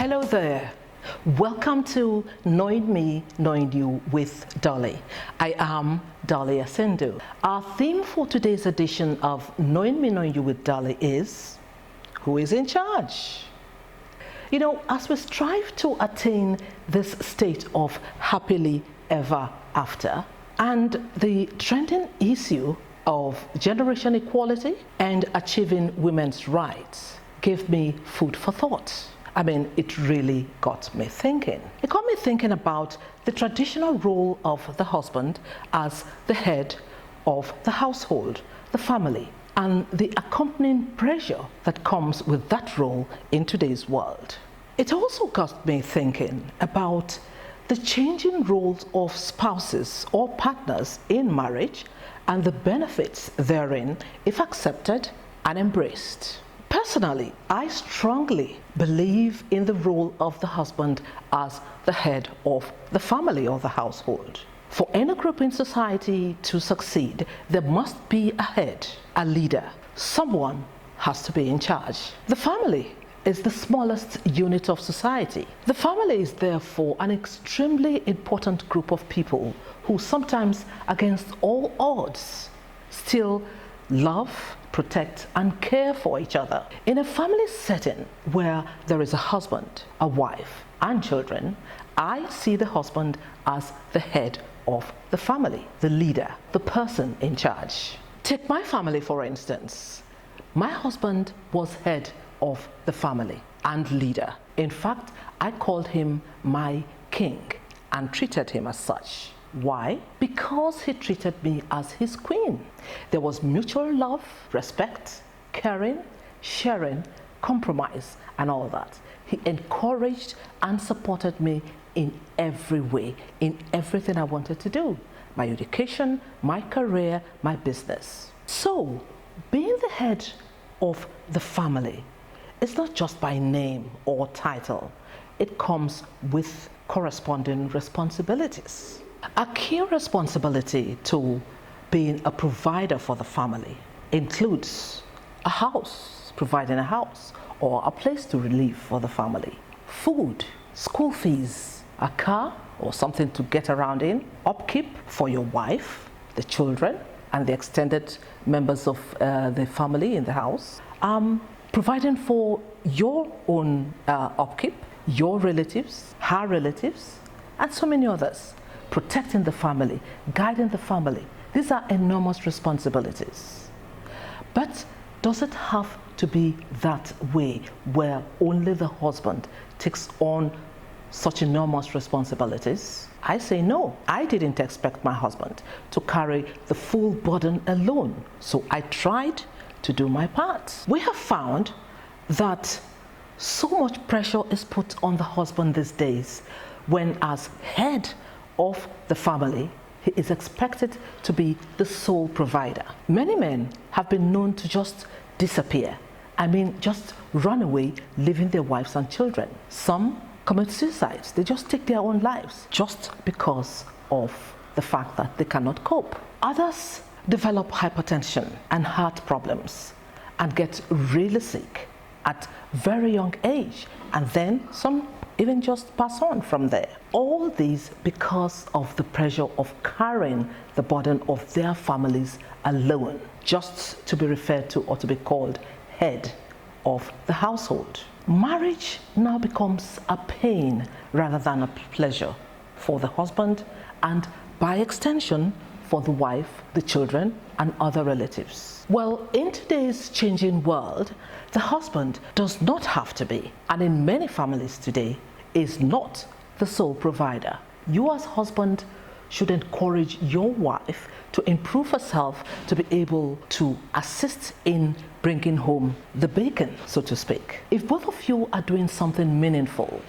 Hello there. Welcome to Knowing Me, Knowing You with Dolly. I am Dolly Asendu. Our theme for today's edition of Knowing Me, Knowing You with Dolly is who is in charge? You know, as we strive to attain this state of happily ever after, and the trending issue of generation equality and achieving women's rights gave me food for thought. I mean, it really got me thinking. It got me thinking about the traditional role of the husband as the head of the household, the family, and the accompanying pressure that comes with that role in today's world. It also got me thinking about the changing roles of spouses or partners in marriage and the benefits therein if accepted and embraced. Personally, I strongly believe in the role of the husband as the head of the family or the household. For any group in society to succeed, there must be a head, a leader. Someone has to be in charge. The family is the smallest unit of society. The family is therefore an extremely important group of people who sometimes, against all odds, still love, protect, and care for each other. In a family setting where there is a husband, a wife, and children, I see the husband as the head of the family, the leader, the person in charge. Take my family, for instance. My husband was head of the family and leader. In fact, I called him my king and treated him as such. Why? Because he treated me as his queen. There was mutual love, respect, caring, sharing, compromise, and all that. He encouraged and supported me in every way, in everything I wanted to do. My education, my career, my business. So, being the head of the family is not just by name or title. It comes with corresponding responsibilities. A key responsibility to being a provider for the family includes a house, providing a house or a place to live for the family, food, school fees, a car or something to get around in, upkeep for your wife, the children, and the extended members of the family in the house, providing for your own upkeep, your relatives, her relatives, and so many others. Protecting the family, guiding the family. These are enormous responsibilities. But does it have to be that way where only the husband takes on such enormous responsibilities? I say no. I didn't expect my husband to carry the full burden alone. So I tried to do my part. We have found that so much pressure is put on the husband these days when, as head of the family, he is expected to be the sole provider. Many men have been known to just disappear. I mean, just run away, leaving their wives and children. Some commit suicides. They just take their own lives just because of the fact that they cannot cope. Others develop hypertension and heart problems and get really sick at very young age, and then some even just pass on from there. All these because of the pressure of carrying the burden of their families alone, just to be referred to or to be called head of the household. Marriage now becomes a pain rather than a pleasure for the husband and by extension for the wife, the children, and other relatives. Well, in today's changing world, the husband does not have to be, and in many families today, is not the sole provider. You as husband should encourage your wife to improve herself to be able to assist in bringing home the bacon, so to speak. If both of you are doing something meaningful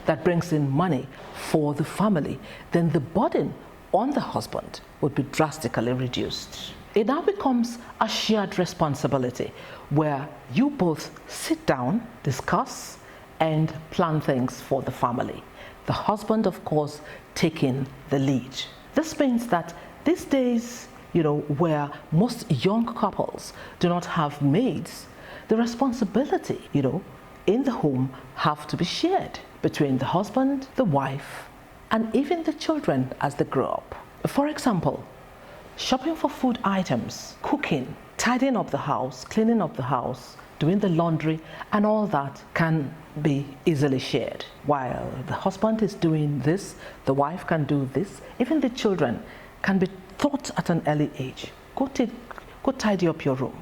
that brings in money for the family, then the burden on the husband would be drastically reduced. It now becomes a shared responsibility where you both sit down, discuss, and plan things for the family. The husband, of course, taking the lead. This means that these days, where most young couples do not have maids, the responsibility, in the home have to be shared. between the husband, the wife, and even the children as they grow up. For example, shopping for food items, cooking, tidying up the house, cleaning up the house, doing the laundry, and all that can be easily shared. While the husband is doing this, the wife can do this. Even the children can be taught at an early age. Go tidy up your room.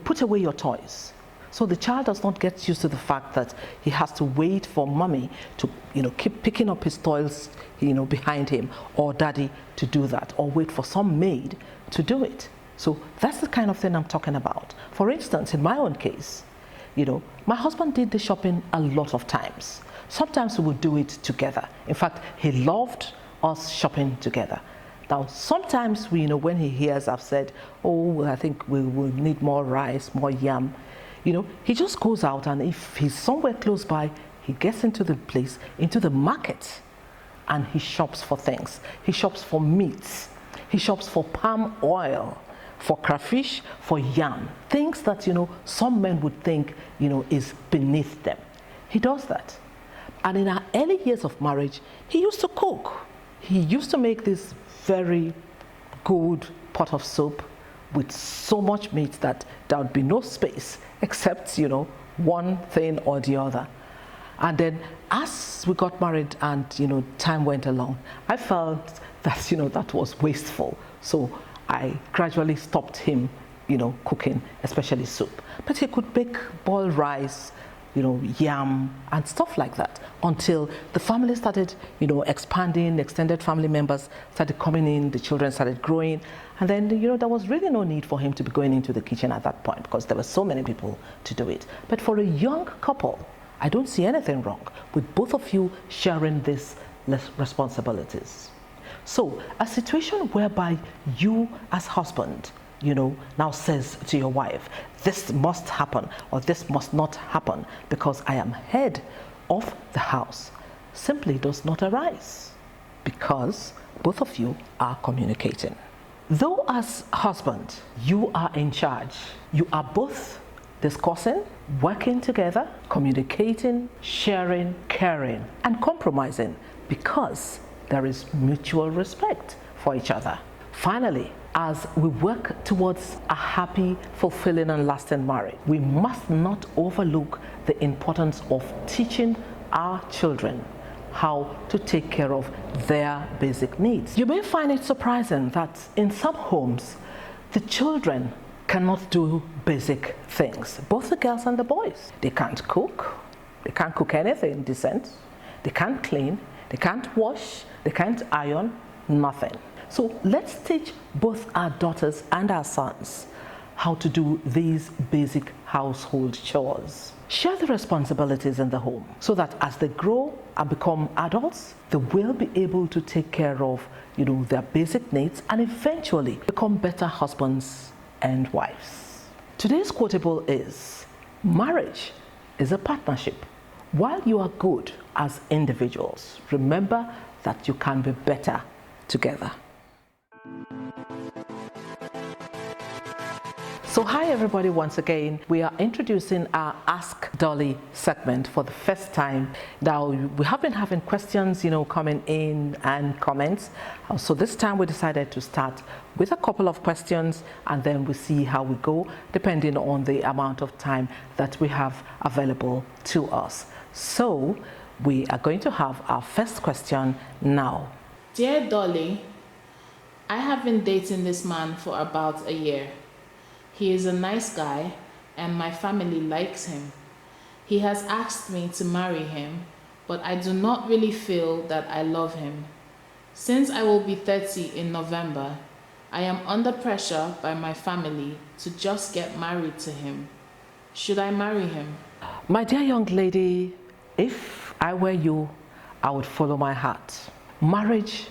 Put away your toys. So the child does not get used to the fact that he has to wait for mommy to, keep picking up his toys, behind him, or daddy to do that, or wait for some maid to do it. So that's the kind of thing I'm talking about. For instance, in my own case, my husband did the shopping a lot of times. Sometimes we would do it together. In fact, he loved us shopping together. Now, sometimes when he hears I've said, oh, I think we will need more rice, more yam, he just goes out, and if he's somewhere close by, he gets into the place, into the market, and he shops for things. He shops for meats. He shops for palm oil, for crayfish, for yam. Things that, some men would think, is beneath them. He does that. And in our early years of marriage, he used to cook. He used to make this very good pot of soup with so much meat that there would be no space except, one thing or the other. And then as we got married and, time went along, I felt that, that was wasteful. So I gradually stopped him, cooking, especially soup. But he could bake boiled rice, yam and stuff like that, until the family started, expanding, extended family members started coming in, the children started growing, and then, there was really no need for him to be going into the kitchen at that point because there were so many people to do it. But for a young couple, I don't see anything wrong with both of you sharing these responsibilities. So a situation whereby you as husband, now says to your wife, this must happen or this must not happen because I am head of the house, simply does not arise because both of you are communicating. Though as husband, you are in charge, you are both discussing, working together, communicating, sharing, caring, and compromising because there is mutual respect for each other. Finally, as we work towards a happy, fulfilling, and lasting marriage, we must not overlook the importance of teaching our children how to take care of their basic needs. You may find it surprising that in some homes, the children cannot do basic things, both the girls and the boys. They can't cook anything decent, they can't clean, they can't wash, they can't iron, nothing. So let's teach both our daughters and our sons how to do these basic household chores. Share the responsibilities in the home so that as they grow and become adults, they will be able to take care of, their basic needs and eventually become better husbands and wives. Today's quotable is, marriage is a partnership. While you are good as individuals, remember that you can be better together. So hi everybody, once again, we are introducing our Ask Dolly segment for the first time. Now, we have been having questions, coming in and comments. So this time we decided to start with a couple of questions and then we see how we go, depending on the amount of time that we have available to us. So we are going to have our first question now. Dear Dolly, I have been dating this man for about a year. He is a nice guy and my family likes him. He has asked me to marry him, but I do not really feel that I love him. Since I will be 30 in November, I am under pressure by my family to just get married to him. Should I marry him? My dear young lady, if I were you, I would follow my heart. Marriage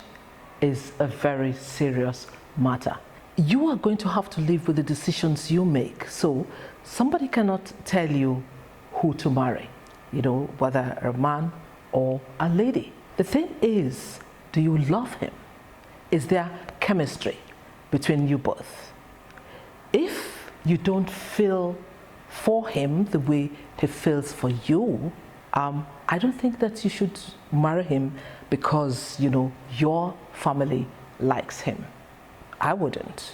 is a very serious matter. You are going to have to live with the decisions you make. So somebody cannot tell you who to marry, whether a man or a lady. The thing is, do you love him? Is there chemistry between you both? If you don't feel for him the way he feels for you, I don't think that you should marry him because, you know, your family likes him. I wouldn't.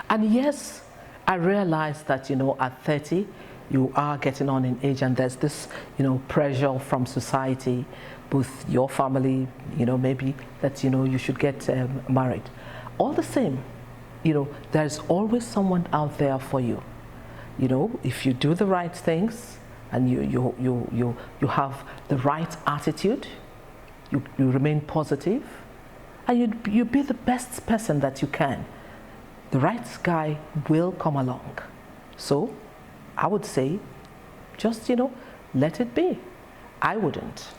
And yes, I realize that, you know, at 30, you are getting on in age and there's this, you know, pressure from society, both your family, you know, maybe that, you know, you should get married. All the same, you know, there's always someone out there for you. You know, if you do the right things and you have the right attitude, you remain positive, and you be the best person that you can, the right guy will come along. So I would say, just, you know, let it be. I wouldn't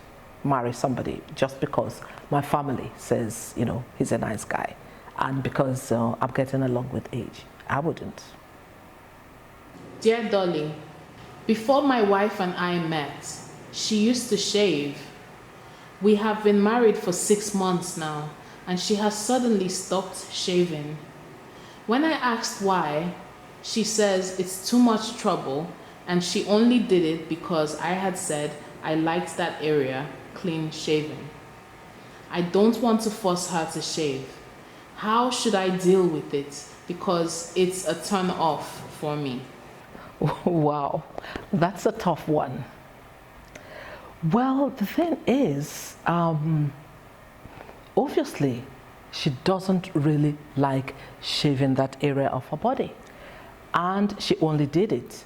marry somebody just because my family says, you know, he's a nice guy, and because I'm getting along with age. I wouldn't. Dear Dolly, before my wife and I met, she used to shave. We have been married for 6 months now, and she has suddenly stopped shaving. When I asked why, she says it's too much trouble and she only did it because I had said I liked that area clean shaven. I don't want to force her to shave. How should I deal with it? Because it's a turn off for me. Wow, that's a tough one. Well, the thing is, obviously, she doesn't really like shaving that area of her body. And she only did it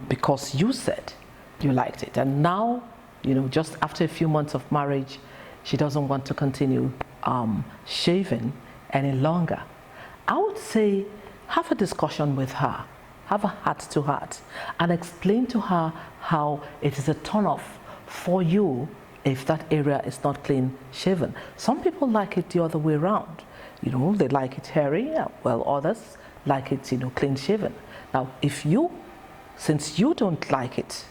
because you said you liked it. And now, you know, just after a few months of marriage, she doesn't want to continue shaving any longer. I would say have a discussion with her, have a heart-to-heart, and explain to her how it is a turn-off for you if that area is not clean shaven. Some people like it the other way around. You know, they like it hairy, while others like it, you know, clean shaven. Now, if you, since you don't like it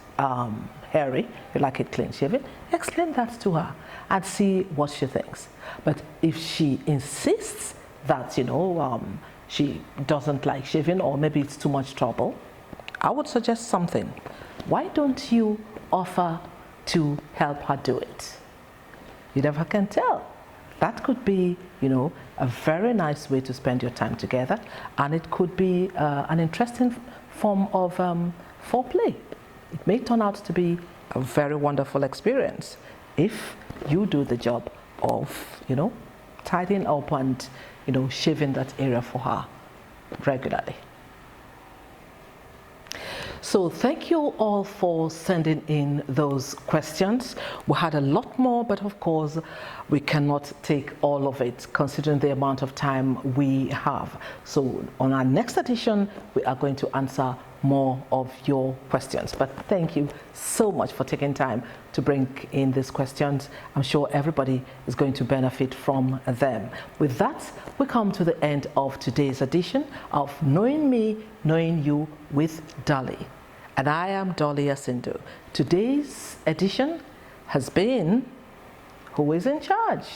hairy, you like it clean shaven, explain that to her and see what she thinks. But if she insists that, you know, she doesn't like shaving, or maybe it's too much trouble, I would suggest something. Why don't you offer to help her do it? You never can tell. That could be, you know, a very nice way to spend your time together, and it could be an interesting form of foreplay. It may turn out to be a very wonderful experience if you do the job of, you know, tidying up and, you know, shaving that area for her regularly. So thank you all for sending in those questions. We had a lot more, but of course we cannot take all of it considering the amount of time we have. So on our next edition, we are going to answer more of your questions. But thank you so much for taking time to bring in these questions. I'm sure everybody is going to benefit from them. With that, we come to the end of today's edition of Knowing Me, Knowing You with Dolly. And I am Dolly Asindu. Today's edition has been Who is in Charge?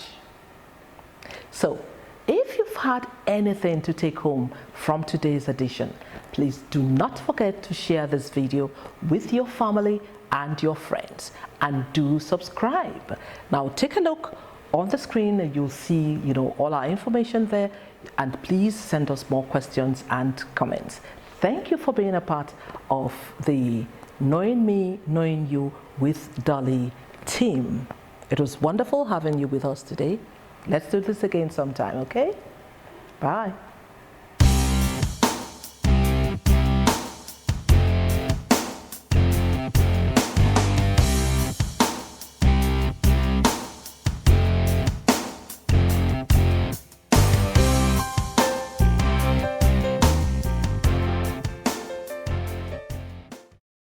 So, if you've had anything to take home from today's edition, please do not forget to share this video with your family and your friends, and do subscribe. Now take a look on the screen and you'll see, you know, all our information there, and please send us more questions and comments. Thank you for being a part of the Knowing Me, Knowing You with Dolly team. It was wonderful having you with us today. Let's do this again sometime, okay? Bye.